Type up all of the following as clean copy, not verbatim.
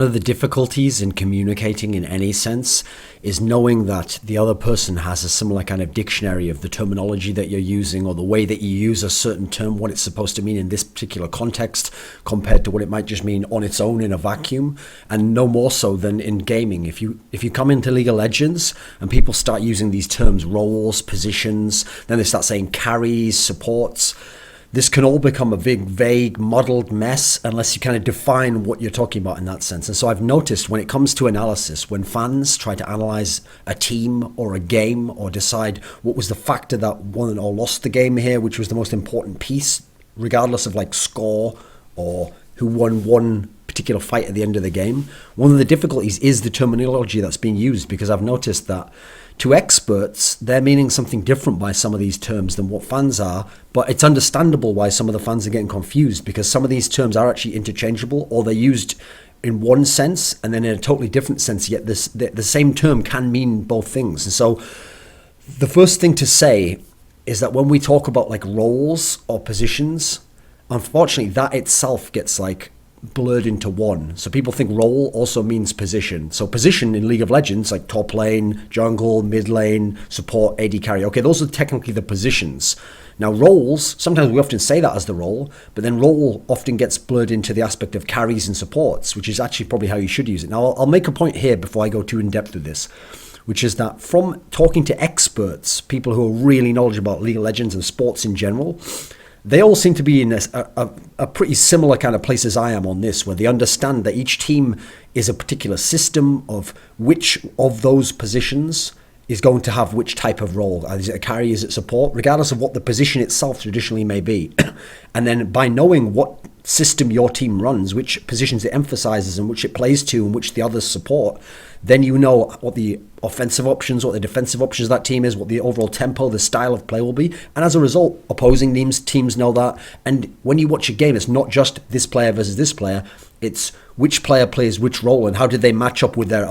One of the difficulties in communicating in any sense is knowing that the other person has a similar kind of dictionary of the terminology that you're using or the way that you use a certain term, what it's supposed to mean in this particular context compared to what it might just mean on its own in a vacuum, and no more so than in gaming. If you come into League of Legends and people start using these terms, roles, positions, then they start saying carries, supports. This can all become a big, vague, muddled mess unless you kind of define what you're talking about in that sense. And so I've noticed when it comes to analysis, when fans try to analyze a team or a game or decide what was the factor that won or lost the game here, which was the most important piece, regardless of like score or who won one particular fight at the end of the game, one of the difficulties is the terminology that's being used, because I've noticed that to experts, they're meaning something different by some of these terms than what fans are, but it's understandable why some of the fans are getting confused, because some of these terms are actually interchangeable, or they're used in one sense and then in a totally different sense, yet the same term can mean both things. And so the first thing to say is that when we talk about like roles or positions, unfortunately that itself gets like blurred into one. So people think role also means position. So position in League of Legends, like top lane, jungle, mid lane, support, AD carry. Okay, those are technically the positions. Now roles, sometimes we often say that as the role, but then role often gets blurred into the aspect of carries and supports, which is actually probably how you should use it. Now I'll make a point here before I go too in depth with this, which is that from talking to experts, people who are really knowledgeable about League of Legends and sports in general, they all seem to be in a pretty similar kind of place as I am on this, where they understand that each team is a particular system of which of those positions is going to have which type of role. Is it a carry, is it support, regardless of what the position itself traditionally may be. And then by knowing what system your team runs, which positions it emphasizes and which it plays to and which the others support, then you know what the offensive options, what the defensive options of that team is, what the overall tempo, the style of play will be. And as a result, opposing teams know that. And when you watch a game, it's not just this player versus this player, it's which player plays which role and how did they match up with their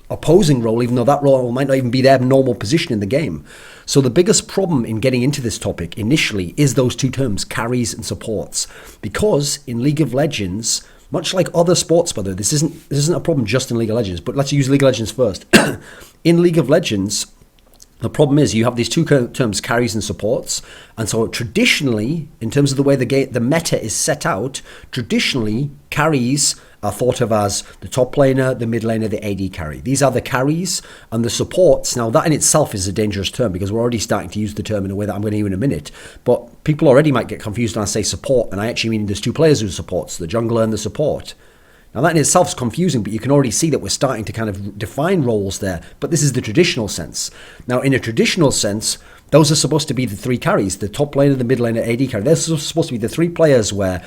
opposing role, even though that role might not even be their normal position in the game. So the biggest problem in getting into this topic initially is those two terms, carries and supports, because in League of Legends, much like other sports, by the way, this isn't a problem just in League of Legends, but let's use League of Legends first. In League of Legends, the problem is you have these two terms, carries and supports, and so traditionally, in terms of the way the meta is set out, traditionally carries are thought of as the top laner, the mid laner, the AD carry. These are the carries, and the supports. Now that in itself is a dangerous term, because we're already starting to use the term in a way that I'm going to use in a minute. But people already might get confused when I say support, and I actually mean there's two players who supports, the jungler and the support. Now that in itself is confusing, but you can already see that we're starting to kind of define roles there. But this is the traditional sense. Now in a traditional sense, those are supposed to be the three carries, the top laner, the mid laner, AD carry. They're supposed to be the three players where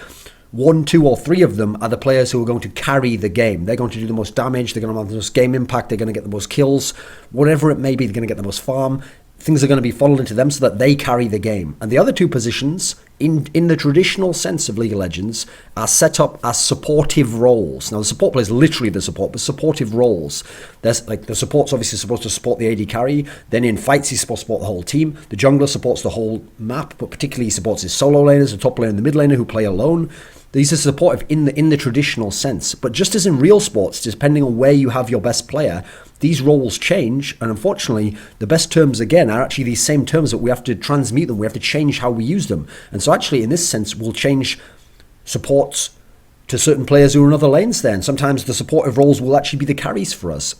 1, 2, or 3 of them are the players who are going to carry the game. They're going to do the most damage, they're going to have the most game impact, they're going to get the most kills, whatever it may be, they're going to get the most farm. Things are going to be funneled into them so that they carry the game. And the other two positions, in the traditional sense of League of Legends, are set up as supportive roles. Now, the support player is literally the support, but supportive roles. There's like the support's obviously supposed to support the AD carry. Then in fights, he's supposed to support the whole team. The jungler supports the whole map, but particularly he supports his solo laners, the top laner and the mid laner who play alone. These are supportive in the traditional sense. But just as in real sports, depending on where you have your best player, these roles change, and unfortunately, the best terms, again, are actually these same terms that we have to transmute them. We have to change how we use them. And so actually, in this sense, we'll change supports to certain players who are in other lanes there. And sometimes the supportive roles will actually be the carries for us.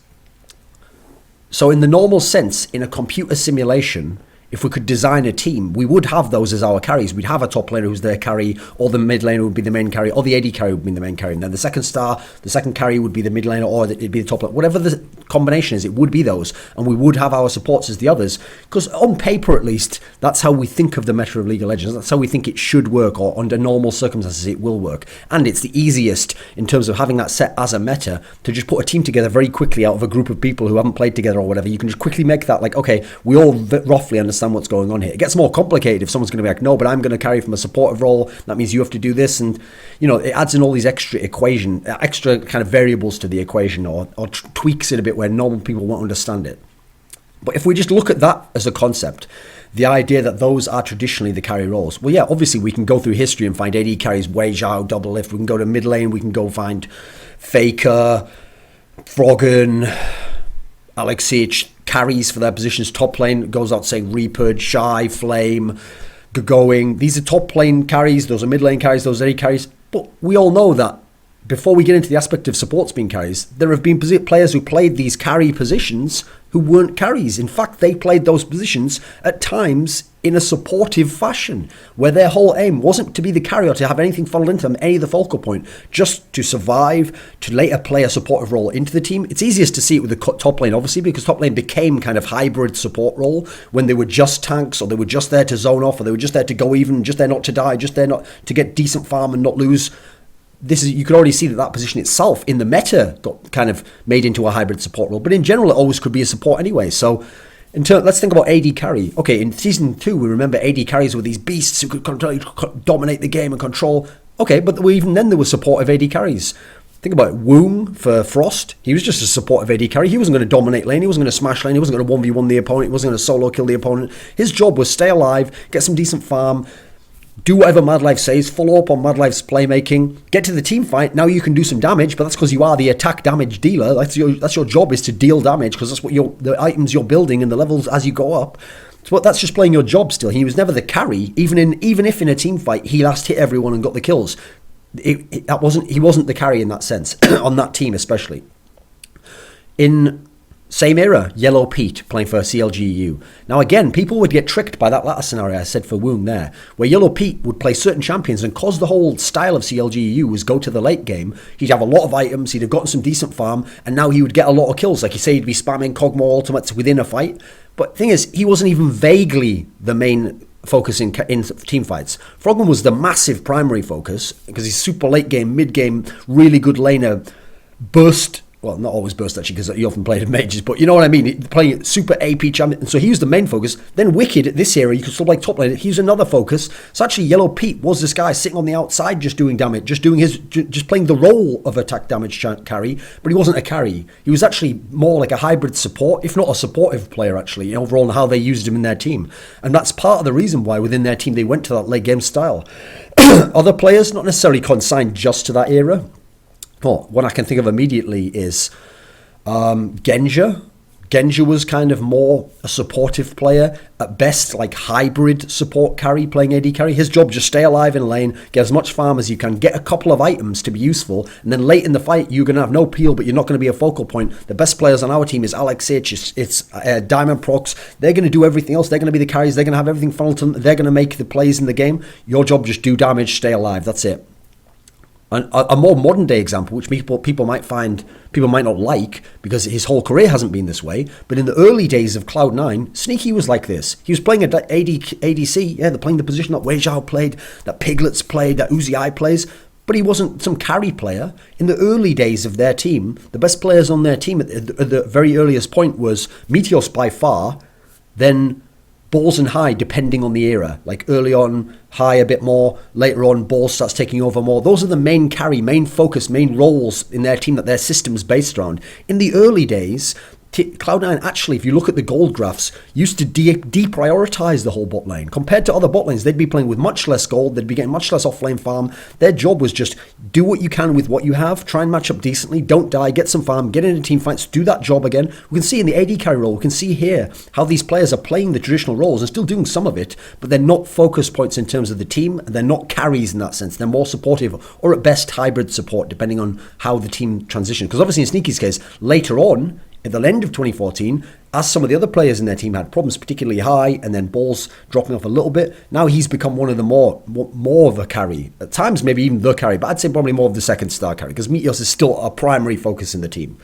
So in the normal sense, in a computer simulation, if we could design a team, we would have those as our carries. We'd have a top laner who's their carry, or the mid laner would be the main carry, or the AD carry would be the main carry. And then the second star, the second carry would be the mid laner, or it'd be the top laner. Whatever the combination is, it would be those. And we would have our supports as the others. Because on paper, at least, that's how we think of the meta of League of Legends. That's how we think it should work, or under normal circumstances, it will work. And it's the easiest, in terms of having that set as a meta, to just put a team together very quickly out of a group of people who haven't played together or whatever. You can just quickly make that like, okay, we all roughly understand what's going on here. It gets more complicated if someone's going to be like, no, but I'm going to carry from a supportive role. That means you have to do this. And, it adds in all these extra kind of variables to the equation, or tweaks it a bit where normal people won't understand it. But if we just look at that as a concept, the idea that those are traditionally the carry roles, well, yeah, obviously we can go through history and find AD carries, Wei Zhao, double lift. We can go to mid lane, we can go find Faker, Froggen, Alexic carries for their positions. Top lane goes out saying Reaper, Shy, Flame, Going. These are top lane carries, those are mid lane carries, those are AD carries. But we all know that before we get into the aspect of supports being carries, there have been players who played these carry positions who weren't carries. In fact, they played those positions at times in a supportive fashion, where their whole aim wasn't to be the carry or to have anything funneled into them, any of the focal point, just to survive, to later play a supportive role into the team. It's easiest to see it with the top lane, obviously, because top lane became kind of hybrid support role when they were just tanks, or they were just there to zone off, or they were just there to go even, just there not to die, just there not to get decent farm and not lose. You could already see that position itself in the meta got kind of made into a hybrid support role, but in general it always could be a support anyway. So let's think about AD carry. Okay, in season 2 we remember AD carries were these beasts who could dominate the game and control. Okay, but even then there were supportive AD carries. Think about it. Woong for Frost, he was just a supportive AD carry. He wasn't going to dominate lane, he wasn't going to smash lane, he wasn't going to 1v1 the opponent, he wasn't going to solo kill the opponent. His job was stay alive, get some decent farm, do whatever Mad Life says, follow up on Mad Life's playmaking, get to the team fight. Now you can do some damage, but that's because you are the attack damage dealer. That's your job, is to deal damage, because that's what the items you're building and the levels as you go up. So that's just playing your job still. He was never the carry, even if in a team fight he last hit everyone and got the kills. He wasn't the carry in that sense on that team especially. In same era, Yellow Pete playing for CLGU. Now again, people would get tricked by that latter scenario I said for Woong there, where Yellow Pete would play certain champions, and cause the whole style of CLGU was go to the late game, he'd have a lot of items, he'd have gotten some decent farm, and now he would get a lot of kills. Like you say, he'd be spamming Kog'Maw ultimates within a fight. But the thing is, he wasn't even vaguely the main focus in team fights. Frogman was the massive primary focus, because he's super late game, mid game, really good laner, burst. Well, not always burst actually, because he often played in mages, but you know what I mean, playing super AP champion. So he was the main focus. Then Wicked at this era, you could still play top lane, he was another focus. So actually Yellow Pete was this guy sitting on the outside just doing damage, just playing the role of attack damage carry, but he wasn't a carry. He was actually more like a hybrid support, if not a supportive player actually, overall, and how they used him in their team. And that's part of the reason why within their team they went to that late game style. Other players, not necessarily consigned just to that era. Well, one I can think of immediately is Genja. Genja was kind of more a supportive player, at best like hybrid support carry, playing AD carry. His job, just stay alive in lane, get as much farm as you can, get a couple of items to be useful, and then late in the fight you're going to have no peel, but you're not going to be a focal point. The best players on our team is Alex H, it's Diamond Prox. They're going to do everything else, they're going to be the carries, they're going to have everything funneled to them, they're going to make the plays in the game. Your job, just do damage, stay alive, that's it. A more modern day example, which people might not like because his whole career hasn't been this way, but in the early days of Cloud9, Sneaky was like this. He was playing ADC, they're playing the position that Wei Zhao played, that Piglets played, that Uzi I plays, but he wasn't some carry player. In the early days of their team, the best players on their team at the very earliest point was Meteos by far, then Balls and High, depending on the era. Like early on, High a bit more. Later on, Balls starts taking over more. Those are the main carry, main focus, main roles in their team that their system's based around. In the early days, Cloud9 actually, if you look at the gold graphs, used to deprioritize the whole bot lane. Compared to other bot lanes, they'd be playing with much less gold, they'd be getting much less off-lane farm. Their job was just do what you can with what you have, try and match up decently, don't die, get some farm, get into team fights, do that job again. We can see in the AD carry role, we can see here how these players are playing the traditional roles and still doing some of it, but they're not focus points in terms of the team, and they're not carries in that sense. They're more supportive, or at best hybrid support, depending on how the team transitions. Because obviously in Sneaky's case, later on, at the end of 2014, as some of the other players in their team had problems, particularly High, and then Balls dropping off a little bit, now he's become one of the more of a carry. At times, maybe even the carry, but I'd say probably more of the second star carry, because Meteos is still a primary focus in the team.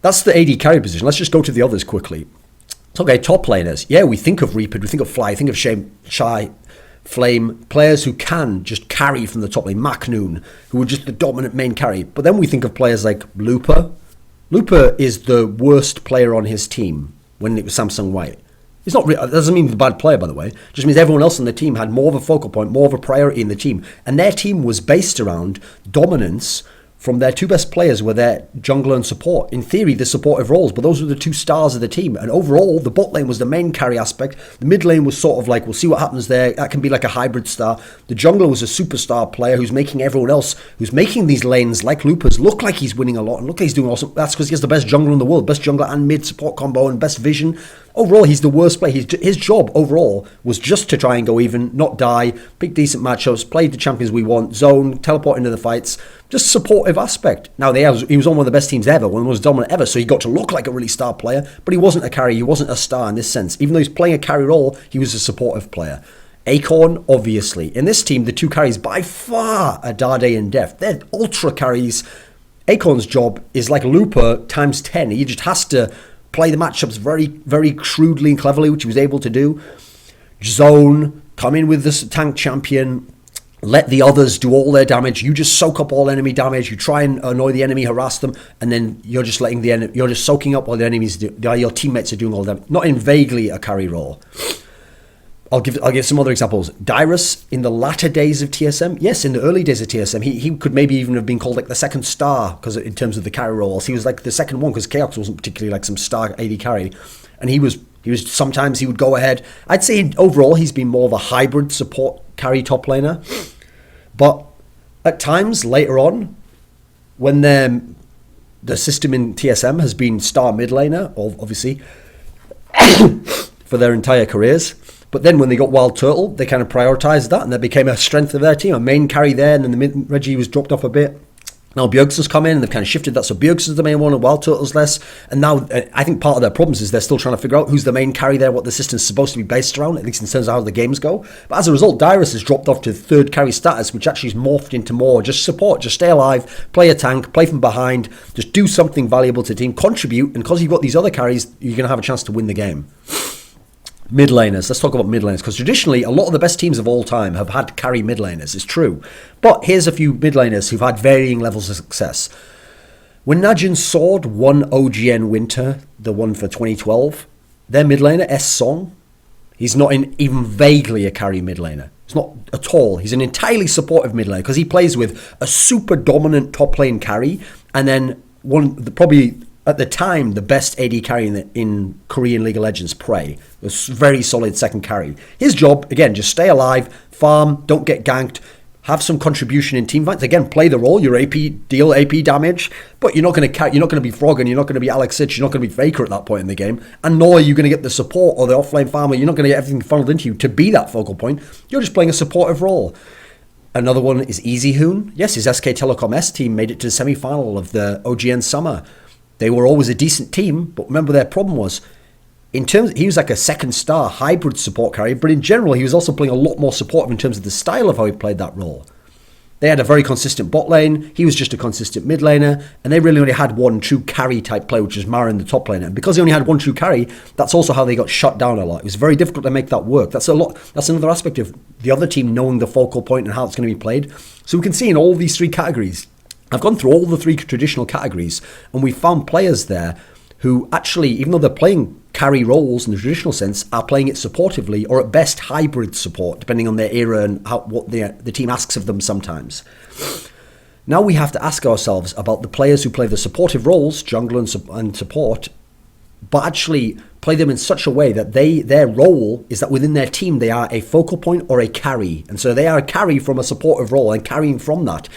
That's the AD carry position. Let's just go to the others quickly. It's okay, top laners. Yeah, we think of Reaper, we think of Fly, think of Shy, Flame, players who can just carry from the top lane. Macnoon, who are just the dominant main carry. But then we think of players like Looper. Looper is the worst player on his team when it was Samsung White. He's not. That doesn't mean he's a bad player, by the way. It just means everyone else on the team had more of a focal point, more of a priority in the team. And their team was based around dominance from their two best players were their jungler and support. In theory, the supportive roles, but those were the two stars of the team. And overall, the bot lane was the main carry aspect. The mid lane was sort of like, we'll see what happens there. That can be like a hybrid star. The jungler was a superstar player who's making everyone else, who's making these lanes like Loopers look like he's winning a lot and look like he's doing awesome. That's because he has the best jungler in the world, best jungler and mid support combo and best vision. Overall, he's the worst player. His job overall was just to try and go even, not die, pick decent matchups, play the champions we want, zone, teleport into the fights, just supportive aspect. Now, he was on one of the best teams ever, one of the most dominant ever, so he got to look like a really star player, but he wasn't a carry, he wasn't a star in this sense. Even though he's playing a carry role, he was a supportive player. Acorn, obviously. In this team, the two carries by far are Dade and Deft. They're ultra carries. Acorn's job is like Looper times 10. He just has to play the matchups very, very shrewdly and cleverly, which he was able to do. Zone, come in with this tank champion, let the others do all their damage. You just soak up all enemy damage. You try and annoy the enemy, harass them, and then you're just letting you're just soaking up what the enemies do. Your teammates are doing all them. Not in vaguely a carry role. I'll give some other examples. Dyrus in the latter days of TSM, yes, in the early days of TSM, he could maybe even have been called like the second star because in terms of the carry roles, he was like the second one because Chaos wasn't particularly like some star AD carry, and he was sometimes he would go ahead. I'd say overall he's been more of a hybrid support carry top laner, but at times later on, when the system in TSM has been star mid laner, obviously for their entire careers. But then when they got Wild Turtle, they kind of prioritised that and that became a strength of their team, a main carry there, and then the mid Reggie was dropped off a bit. Now Bjergsen's has come in and they've kind of shifted that, so Bjergsen's the main one and Wild Turtle's less. And now I think part of their problems is they're still trying to figure out who's the main carry there, what the system's supposed to be based around, at least in terms of how the games go. But as a result, Dyrus has dropped off to third carry status, which actually is morphed into more just support, just stay alive, play a tank, play from behind, just do something valuable to the team, contribute, and because you've got these other carries, you're going to have a chance to win the game. Mid laners. Let's talk about mid laners, because traditionally a lot of the best teams of all time have had carry mid laners. It's true, but here's a few mid laners who've had varying levels of success. When Najin's Sword won OGN Winter, the one for 2012, their mid laner S Song, he's not even vaguely a carry mid laner. It's not at all. He's an entirely supportive mid laner because he plays with a super dominant top lane carry, and then probably at the time, the best AD carry in Korean League of Legends, Prey. A very solid second carry. His job, again, just stay alive, farm, don't get ganked, have some contribution in team fights. Again, play the role, your AP, deal AP damage, but you're not going to be Froggen, you're not going to be Alex Sitch, you're not going to be Faker at that point in the game, and nor are you going to get the support or the offlane farmer. You're not going to get everything funneled into you to be that focal point. You're just playing a supportive role. Another one is Easy Hoon. Yes, his SK Telecom S team made it to the semi-final of the OGN Summer. They were always a decent team, but remember their problem was, he was like a second star hybrid support carry, but in general he was also playing a lot more supportive in terms of the style of how he played that role. They had a very consistent bot lane, he was just a consistent mid laner, and they really only had one true carry type play, which was Marin the top laner. And because they only had one true carry, that's also how they got shut down a lot. It was very difficult to make that work. That's another aspect of the other team knowing the focal point and how it's going to be played. So we can see in all these three categories, I've gone through all the three traditional categories, and we found players there who actually, even though they're playing carry roles in the traditional sense, are playing it supportively, or at best hybrid support, depending on their era and what the team asks of them sometimes. Now we have to ask ourselves about the players who play the supportive roles, jungler and support, but actually play them in such a way that their role is that within their team they are a focal point or a carry. And so they are a carry from a supportive role and carrying from that.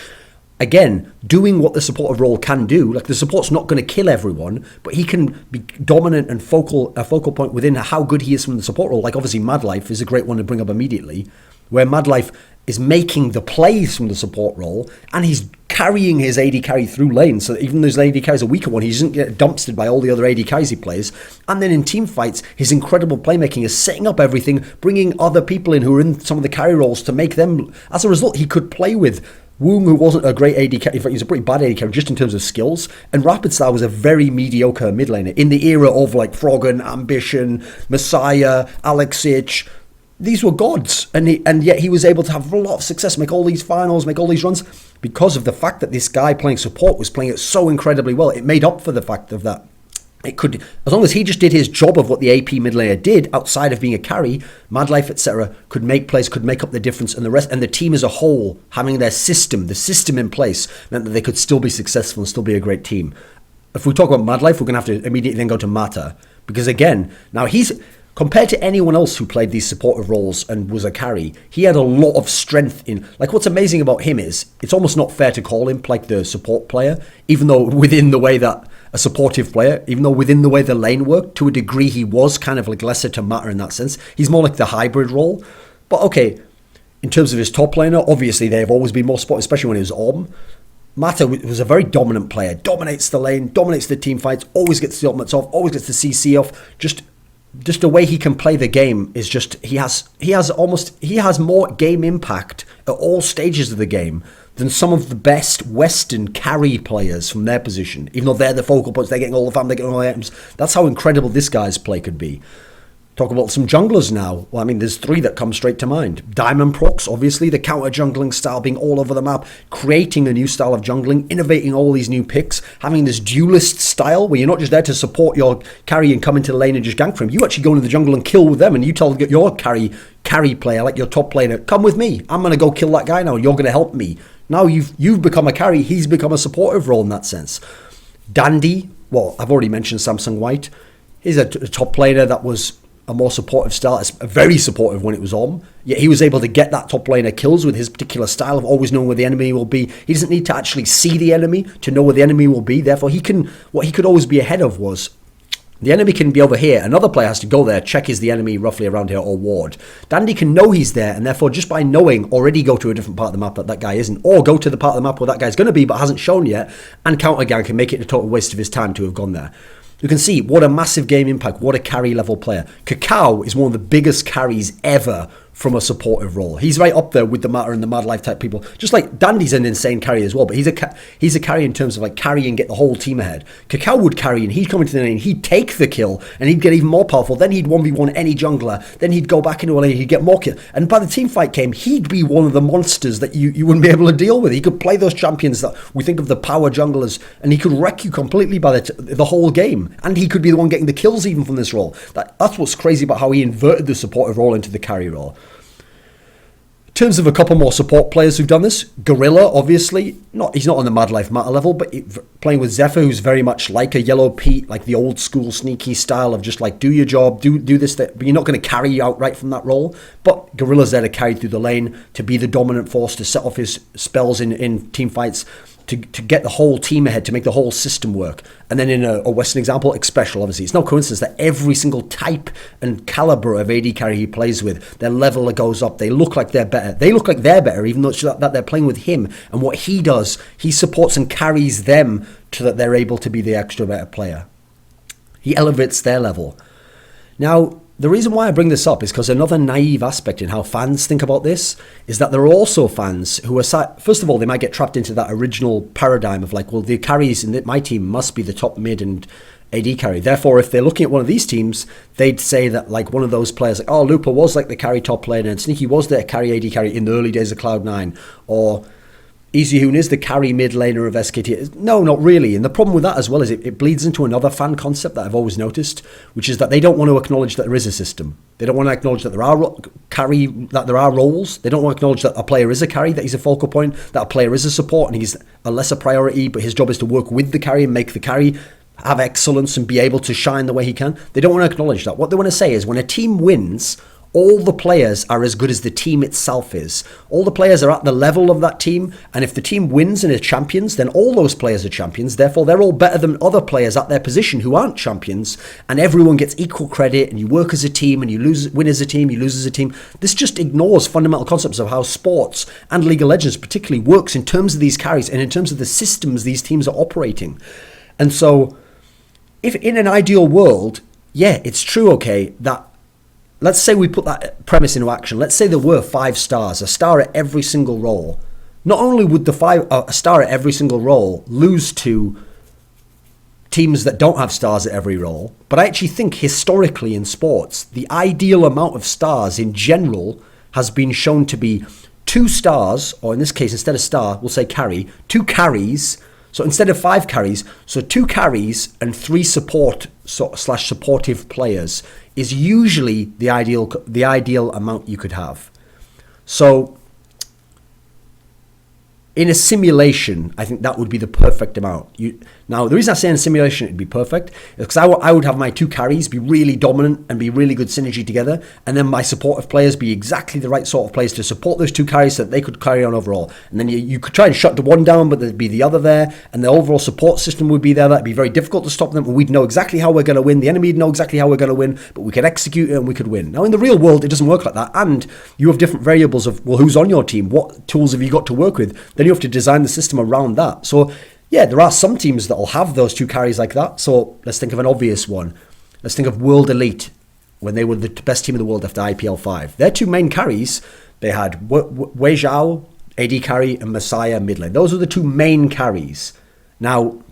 Again, doing what the supportive role can do. Like the support's not going to kill everyone, but he can be dominant and a focal point within how good he is from the support role. Like obviously Mad Life is a great one to bring up immediately, where Mad Life is making the plays from the support role and he's carrying his AD carry through lanes, so that even though his AD carry is a weaker one, he doesn't get dumpstered by all the other AD carries he plays. And then in team fights, his incredible playmaking is setting up everything, bringing other people in who are in some of the carry roles to make them. As a result, he could play with Woong, who wasn't a great AD carry, in fact, he's a pretty bad AD carry just in terms of skills, and Rapid Star was a very mediocre mid laner in the era of like Froggen, Ambition, Messiah, Alexich. These were gods, and yet he was able to have a lot of success, make all these finals, make all these runs, because of the fact that this guy playing support was playing it so incredibly well. It made up for the fact of that It could, as long as he just did his job of what the AP mid laner did outside of being a carry, Mad Life, etc., could make plays, could make up the difference, and the rest, and the team as a whole having their system, the system in place, meant that they could still be successful and still be a great team. If we talk about Mad Life, we're going to have to immediately then go to Mata, because again, now he's compared to anyone else who played these supportive roles and was a carry, he had a lot of strength in, like, what's amazing about him is it's almost not fair to call him like the support player, even though within the way that a supportive player, even though within the way the lane worked, to a degree he was kind of like lesser to Mata in that sense. He's more like the hybrid role. But okay, in terms of his top laner, obviously they've always been more supportive, especially when he was Orb. Mata was a very dominant player, dominates the lane, dominates the team fights, always gets the ultimates off, always gets the CC off. Just the way he can play the game is just, he has more game impact at all stages of the game than some of the best Western carry players from their position. Even though they're the focal points, they're getting all the farm, they're getting all the items. That's how incredible this guy's play could be. Talk about some junglers now. Well, I mean, there's three that come straight to mind. Diamond Procs, obviously, the counter-jungling style being all over the map, creating a new style of jungling, innovating all these new picks, having this duelist style where you're not just there to support your carry and come into the lane and just gank for him. You actually go into the jungle and kill with them, and you tell your carry player, like your top player, come with me. I'm going to go kill that guy now, and you're going to help me. Now you've become a carry, he's become a supportive role in that sense. Dandy, well, I've already mentioned Samsung White. He's a top player that was a more supportive style, very supportive when it was on. Yet he was able to get that top laner kills with his particular style of always knowing where the enemy will be. He doesn't need to actually see the enemy to know where the enemy will be. Therefore, what he could always be ahead of was, the enemy can be over here. Another player has to go there, check is the enemy roughly around here, or ward. Dandy can know he's there, and therefore just by knowing, already go to a different part of the map that guy isn't, or go to the part of the map where that guy's going to be but hasn't shown yet, and counter gank and make it a total waste of his time to have gone there. You can see what a massive game impact, what a carry level player. Cacao is one of the biggest carries ever from a supportive role. He's right up there with the Mata and the Mad Life type people. Just like Dandy's an insane carry as well, but he's a carry in terms of like carry and get the whole team ahead. Cacao would carry and he'd come into the lane, he'd take the kill and he'd get even more powerful. Then he'd 1v1 any jungler. Then he'd go back into a lane, he'd get more kill. And by the team fight came, he'd be one of the monsters that you wouldn't be able to deal with. He could play those champions that we think of the power junglers, and he could wreck you completely by the whole game. And he could be the one getting the kills even from this role. That's what's crazy about how he inverted the supportive role into the carry role. In terms of a couple more support players who've done this, Gorilla, obviously, he's not on the Mad Life Mata level, but playing with Zephyr, who's very much like a Yellow Pete, like the old school sneaky style of just like, do your job, do this, that, but you're not going to carry you outright from that role. But Gorilla's there to carry through the lane, to be the dominant force, to set off his spells in team fights, to get the whole team ahead, to make the whole system work. And then in a Western example, Xpecial, obviously. It's no coincidence that every single type and caliber of AD carry he plays with, their level goes up. They look like they're better. They look like they're better, even though it's that they're playing with him. And what he does, he supports and carries them so that they're able to be the extra better player. He elevates their level. Now, the reason why I bring this up is because another naive aspect in how fans think about this is that there are also fans who are, first of all, they might get trapped into that original paradigm of like, well, the carries in my team must be the top mid and AD carry. Therefore, if they're looking at one of these teams, they'd say that like one of those players, like, oh, Lupa was like the carry top laner and Sneaky was the carry AD carry in the early days of Cloud9, or EasyHoon is the carry mid laner of SKT. No, not really. And the problem with that as well is it bleeds into another fan concept that I've always noticed, which is that they don't want to acknowledge that there is a system. They don't want to acknowledge that there are roles. They don't want to acknowledge that a player is a carry, that he's a focal point, that a player is a support and he's a lesser priority, but his job is to work with the carry and make the carry have excellence and be able to shine the way he can. They don't want to acknowledge that. What they want to say is when a team wins, all the players are as good as the team itself is. All the players are at the level of that team, and if the team wins and is champions, then all those players are champions. Therefore, they're all better than other players at their position who aren't champions, and everyone gets equal credit, and you work as a team, and you win as a team, you lose as a team. This just ignores fundamental concepts of how sports, and League of Legends particularly, works in terms of these carries, and in terms of the systems these teams are operating. And so, if in an ideal world, yeah, it's true, okay, that let's say we put that premise into action. Let's say there were 5 stars, a star at every single role. Not only would a star at every single role lose to teams that don't have stars at every role, but I actually think historically in sports, the ideal amount of stars in general has been shown to be 2 stars, or in this case, instead of star, we'll say carry, 2 carries So instead of 5 carries, so 2 carries and 3 supportive players is usually the ideal amount you could have. So in a simulation, I think that would be the perfect amount. Now, the reason I say in a simulation it'd be perfect is because I would have my 2 carries be really dominant and be really good synergy together, and then my supportive players be exactly the right sort of players to support those 2 carries so that they could carry on overall. And then you could try and shut the one down, but there'd be the other there, and the overall support system would be there. That'd be very difficult to stop them, and we'd know exactly how we're going to win. The enemy would know exactly how we're going to win, but we could execute it and we could win. Now, in the real world, it doesn't work like that, and you have different variables of, well, who's on your team? What tools have you got to work with? Then you have to design the system around that. So yeah, there are some teams that will have those 2 carries like that. So let's think of an obvious one. Let's think of World Elite when they were the best team in the world after IPL 5. Their 2 main carries, they had Wei Zhao, AD carry, and Messiah mid lane. Those are the 2 main carries. Now,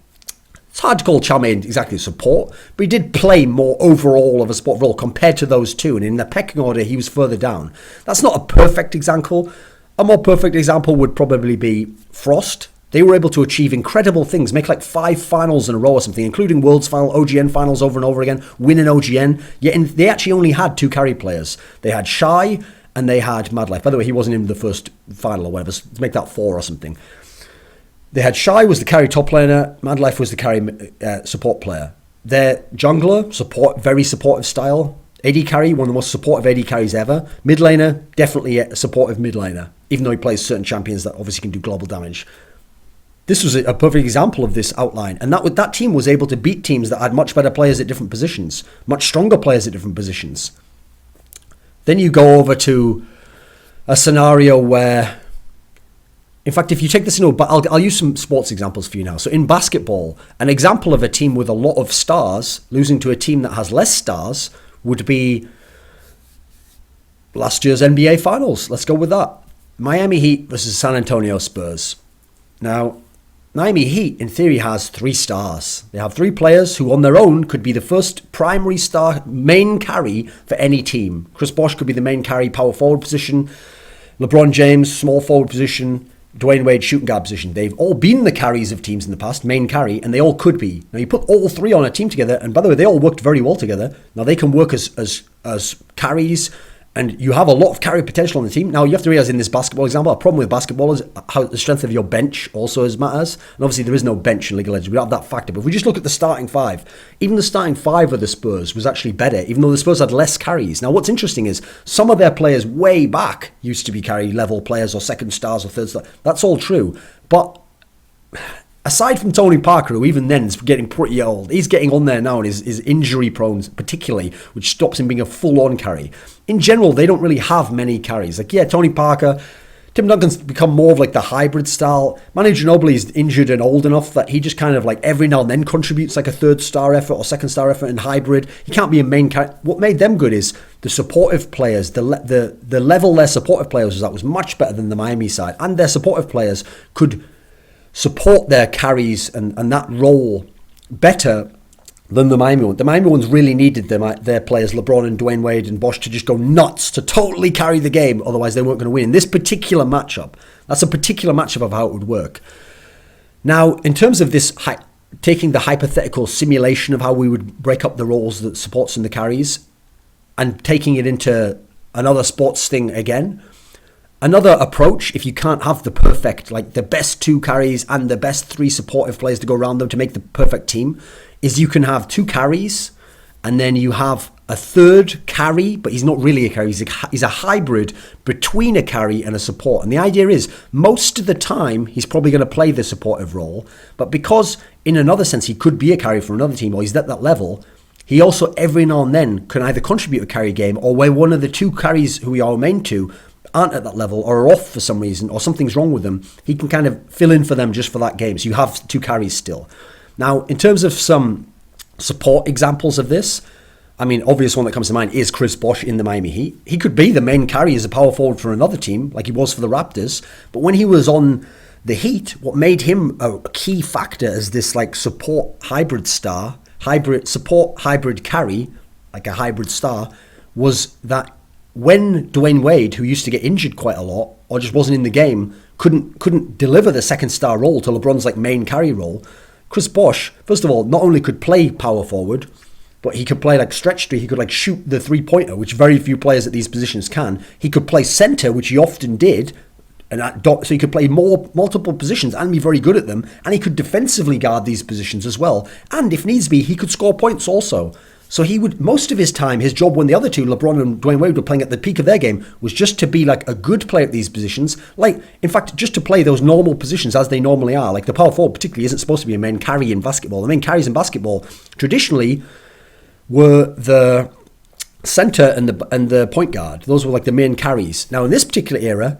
it's hard to call Chow Mein exactly support, but he did play more overall of a support role compared to those 2. And in the pecking order, he was further down. That's not a perfect example. A more perfect example would probably be Frost. They were able to achieve incredible things, make like 5 finals in a row or something, including Worlds final, OGN finals over and over again, win an OGN. Yet they actually only had 2 carry players. They had Shy and they had Madlife. By the way, he wasn't in the first final or whatever, so to make that 4 or something. They had Shy was the carry top laner, Madlife was the carry support player. Their jungler, very supportive style. AD carry, one of the most supportive AD carries ever. Mid laner, definitely a supportive mid laner, even though he plays certain champions that obviously can do global damage. This was a perfect example of this outline. And that team was able to beat teams that had much better players at different positions, much stronger players at different positions. Then you go over to a scenario where, in fact, if you take this but I'll use some sports examples for you now. So in basketball, an example of a team with a lot of stars losing to a team that has less stars would be last year's NBA Finals. Let's go with that. Miami Heat versus San Antonio Spurs. Now, Miami Heat, in theory, has 3 stars. They have 3 players who, on their own, could be the first primary star, main carry for any team. Chris Bosh could be the main carry, power forward position. LeBron James, small forward position. Dwayne Wade, shooting guard position. They've all been the carries of teams in the past, main carry, and they all could be. Now, you put all 3 on a team together, and by the way, they all worked very well together. Now, they can work as carries, and you have a lot of carry potential on the team. Now, you have to realize in this basketball example, a problem with basketball is how the strength of your bench also matters. And obviously, there is no bench in League of Legends. We don't have that factor. But if we just look at the starting 5, even the starting 5 of the Spurs was actually better, even though the Spurs had less carries. Now, what's interesting is some of their players way back used to be carry level players or second stars or third stars. That's all true. But aside from Tony Parker, who even then is getting pretty old, he's getting on there now and is injury prone particularly, which stops him being a full-on carry. In general, they don't really have many carries. Like, yeah, Tony Parker, Tim Duncan's become more of like the hybrid style. Manu Ginobili is injured and old enough that he just kind of like every now and then contributes like a 3rd star effort or 2nd star effort in hybrid. He can't be a main carry. What made them good is the supportive players, the level their supportive players was at was much better than the Miami side. And their supportive players could support their carries and that role better than the Miami one. The Miami ones really needed their players, LeBron and Dwayne Wade and Bosh, to just go nuts, to totally carry the game. Otherwise, they weren't going to win. In this particular matchup, that's a particular matchup of how it would work. Now, in terms of this, taking the hypothetical simulation of how we would break up the roles, the supports and the carries, and taking it into another sports thing again, another approach, if you can't have the perfect, like the best 2 carries and the best 3 supportive players to go around them to make the perfect team, is you can have 2 carries and then you have a 3rd carry, but he's not really a carry. He's a hybrid between a carry and a support. And the idea is most of the time he's probably going to play the supportive role, but because in another sense he could be a carry for another team or he's at that level, he also every now and then can either contribute a carry game or where one of the 2 carries who we are main to aren't at that level or are off for some reason or something's wrong with them, he can kind of fill in for them just for that game. So you have 2 carries still. Now, in terms of some support examples of this, I mean, obvious one that comes to mind is Chris Bosh in the Miami Heat. He could be the main carry as a power forward for another team, like he was for the Raptors. But when he was on the Heat, what made him a key factor as this like support hybrid star, hybrid carry, like a hybrid star, was that when Dwayne Wade, who used to get injured quite a lot or just wasn't in the game, couldn't deliver the second star role to LeBron's like main carry role. Chris Bosh, first of all, not only could play power forward, but he could play like stretch three. He could like shoot the 3-pointer, which very few players at these positions can. He could play center, which he often did. So he could play multiple positions and be very good at them. And he could defensively guard these positions as well. And if needs be, he could score points also. So he would, most of his time, his job when the other two, LeBron and Dwayne Wade, were playing at the peak of their game, was just to be like a good player at these positions. Like, in fact, just to play those normal positions as they normally are. Like the power forward particularly isn't supposed to be a main carry in basketball. The main carries in basketball traditionally were the center and the point guard. Those were like the main carries. Now, in this particular era,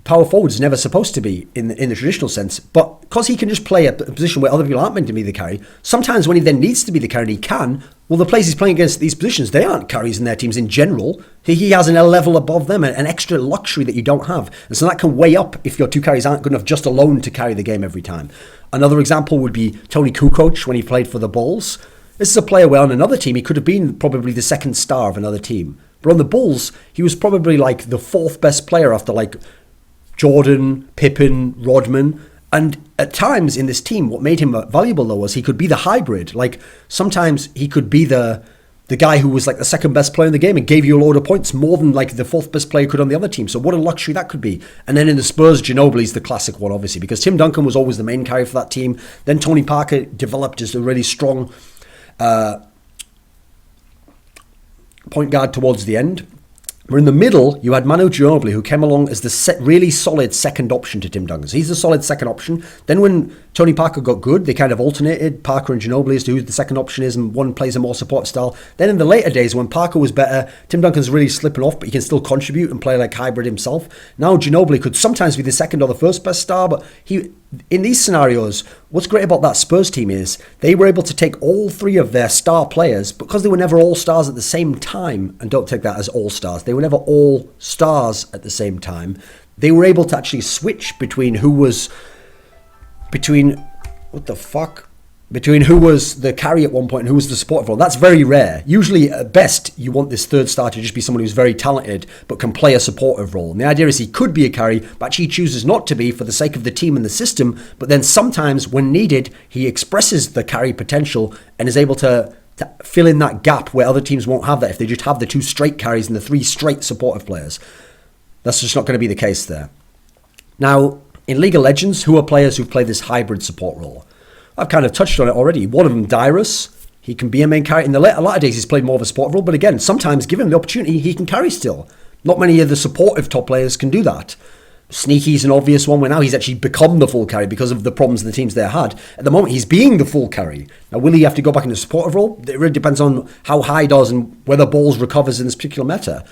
power forward is never supposed to be in the traditional sense, but because he can just play a position where other people aren't meant to be the carry, sometimes when he then needs to be the carry and he can, well, the players he's playing against these positions, they aren't carries in their teams in general. He has a level above them, an extra luxury that you don't have. And so that can weigh up if your two carries aren't good enough just alone to carry the game every time. Another example would be Tony Kukoc when he played for the Bulls. This is a player where on another team, he could have been probably the second star of another team. But on the Bulls, he was probably like the fourth best player after like Jordan, Pippen, Rodman. And at times in this team, what made him valuable though was he could be the hybrid. Like sometimes he could be the guy who was like the second best player in the game and gave you a load of points more than like the fourth best player could on the other team. So what a luxury that could be. And then in the Spurs, Ginobili's the classic one, obviously, because Tim Duncan was always the main carry for that team. Then Tony Parker developed as a really strong point guard towards the end. But in the middle, you had Manu Ginobili, who came along as the really solid second option to Tim Duncan. So he's the solid second option. Then when Tony Parker got good, they kind of alternated, Parker and Ginobili, as to who the second option is, and one plays a more support style. Then in the later days, when Parker was better, Tim Duncan's really slipping off, but he can still contribute and play like hybrid himself. Now Ginobili could sometimes be the second or the first best star, but in these scenarios, what's great about that Spurs team is they were able to take all three of their star players, because they were never all stars at the same time, and don't take that as all stars, they were never all stars at the same time. They were able to actually switch between who was the carry at one point and who was the support role. That's very rare. Usually at best you want this third star to just be someone who's very talented but can play a supportive role. And the idea is he could be a carry, but actually he chooses not to be for the sake of the team and the system. But then sometimes when needed, he expresses the carry potential and is able to fill in that gap where other teams won't have that if they just have the two straight carries and the three straight supportive players. That's just not going to be the case there. Now, in League of Legends, who are players who've played this hybrid support role? I've kind of touched on it already. One of them, Dyrus, he can be a main carry. In the latter days, he's played more of a support role, but again, sometimes given the opportunity, he can carry still. Not many of the supportive top players can do that. Sneaky's an obvious one where now he's actually become the full carry because of the problems the teams there had. At the moment, he's being the full carry. Now, will he have to go back into supportive role? It really depends on how high does and whether Balls recovers in this particular meta.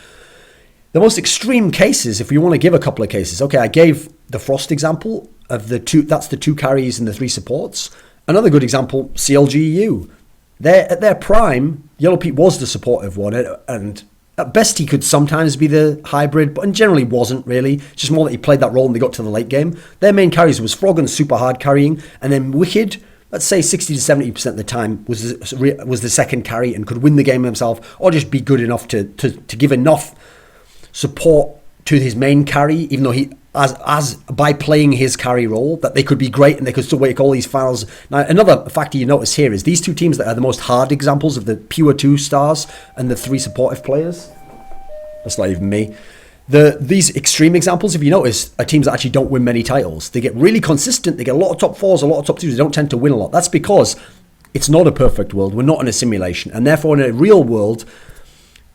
The most extreme cases, if we want to give a couple of cases, okay, I gave the Frost example of the two, that's the two carries and the three supports. Another good example, CLGEU. At their prime, Yellow Pete was the supportive one, and at best he could sometimes be the hybrid, but generally wasn't really. It's just more that he played that role when they got to the late game. Their main carries was Froggen super hard carrying, and then Wicked, let's say 60 to 70% of the time, was the second carry and could win the game himself, or just be good enough to give enough support to his main carry, even though he, as by playing his carry role, that they could be great and they could still make all these finals. Now, another factor you notice here is these two teams that are the most hard examples of the pure two stars and the three supportive players. That's not even me. These extreme examples, if you notice, are teams that actually don't win many titles. They get really consistent. They get a lot of top fours, a lot of top twos. They don't tend to win a lot. That's because it's not a perfect world. We're not in a simulation. And therefore, in a real world,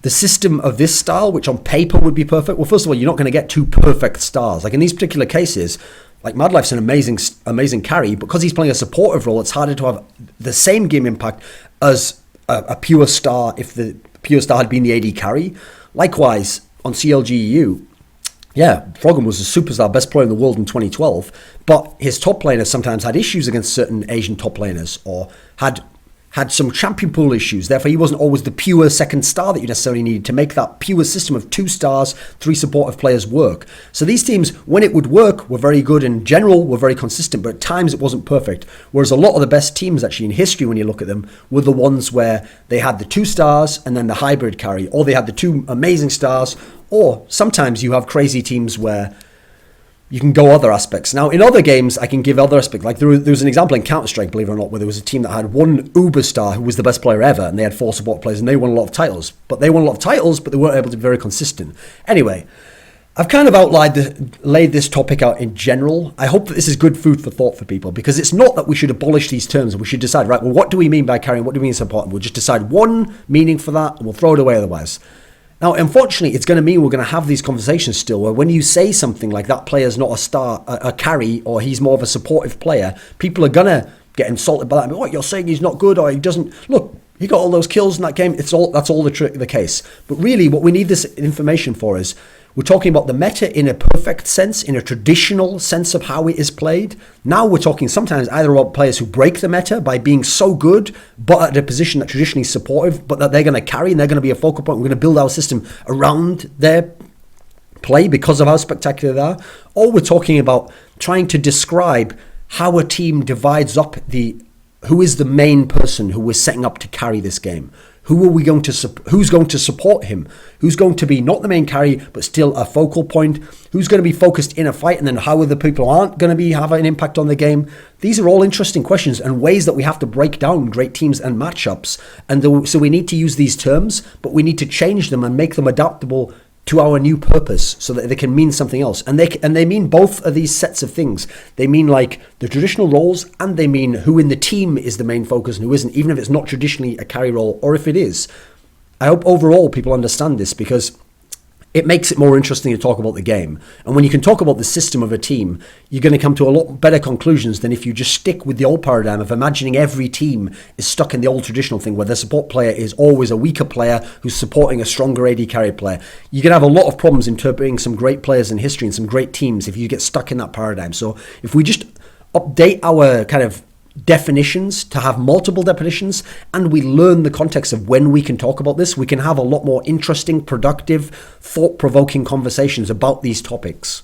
the system of this style, which on paper would be perfect, well, first of all, you're not going to get two perfect stars. Like in these particular cases, like Mad Life's an amazing carry, but because he's playing a supportive role, it's harder to have the same game impact as a pure star if the pure star had been the AD carry. Likewise, on CLGEU, yeah, Froggen was a superstar, best player in the world in 2012, but his top laners sometimes had issues against certain Asian top laners or had some champion pool issues. Therefore, he wasn't always the pure second star that you necessarily needed to make that pure system of two stars, three supportive players work. So these teams, when it would work, were very good. In general, were very consistent, but at times it wasn't perfect. Whereas a lot of the best teams actually in history, when you look at them, were the ones where they had the two stars and then the hybrid carry, or they had the two amazing stars, or sometimes you have crazy teams where you can go other aspects. Now, in other games, I can give other aspects. Like there was an example in Counter-Strike, believe it or not, where there was a team that had one uber star who was the best player ever, and they had 4 support players, and they won a lot of titles. But they weren't able to be very consistent. Anyway, I've kind of laid this topic out in general. I hope that this is good food for thought for people, because it's not that we should abolish these terms and we should decide, right, well, what do we mean by carrying? What do we mean support? And we'll just decide one meaning for that, and we'll throw it away otherwise. Now, unfortunately, it's going to mean we're going to have these conversations still where when you say something like that player's not a star, a carry, or he's more of a supportive player, people are going to get insulted by that. I mean, what, you're saying he's not good, or he doesn't... Look, he got all those kills in that game. That's all the case. But really, what we need this information for is we're talking about the meta in a perfect sense, in a traditional sense of how it is played. Now we're talking sometimes either about players who break the meta by being so good, but at a position that traditionally is supportive, but that they're going to carry and they're going to be a focal point. We're going to build our system around their play because of how spectacular they are. Or we're talking about trying to describe how a team divides up who is the main person who we're setting up to carry this game. Who's going to support him? Who's going to be not the main carry, but still a focal point? Who's going to be focused in a fight? And then how are the people who aren't going to have an impact on the game? These are all interesting questions and ways that we have to break down great teams and matchups. And so we need to use these terms, but we need to change them and make them adaptable to our new purpose so that they can mean something else. And they mean both of these sets of things. They mean like the traditional roles, and they mean who in the team is the main focus and who isn't, even if it's not traditionally a carry role, or if it is. I hope overall people understand this, because it makes it more interesting to talk about the game. And when you can talk about the system of a team, you're going to come to a lot better conclusions than if you just stick with the old paradigm of imagining every team is stuck in the old traditional thing where the support player is always a weaker player who's supporting a stronger AD carry player. You're going to have a lot of problems interpreting some great players in history and some great teams if you get stuck in that paradigm. So if we just update our kind of definitions to have multiple definitions, and we learn the context of when we can talk about this, we can have a lot more interesting, productive, thought-provoking conversations about these topics.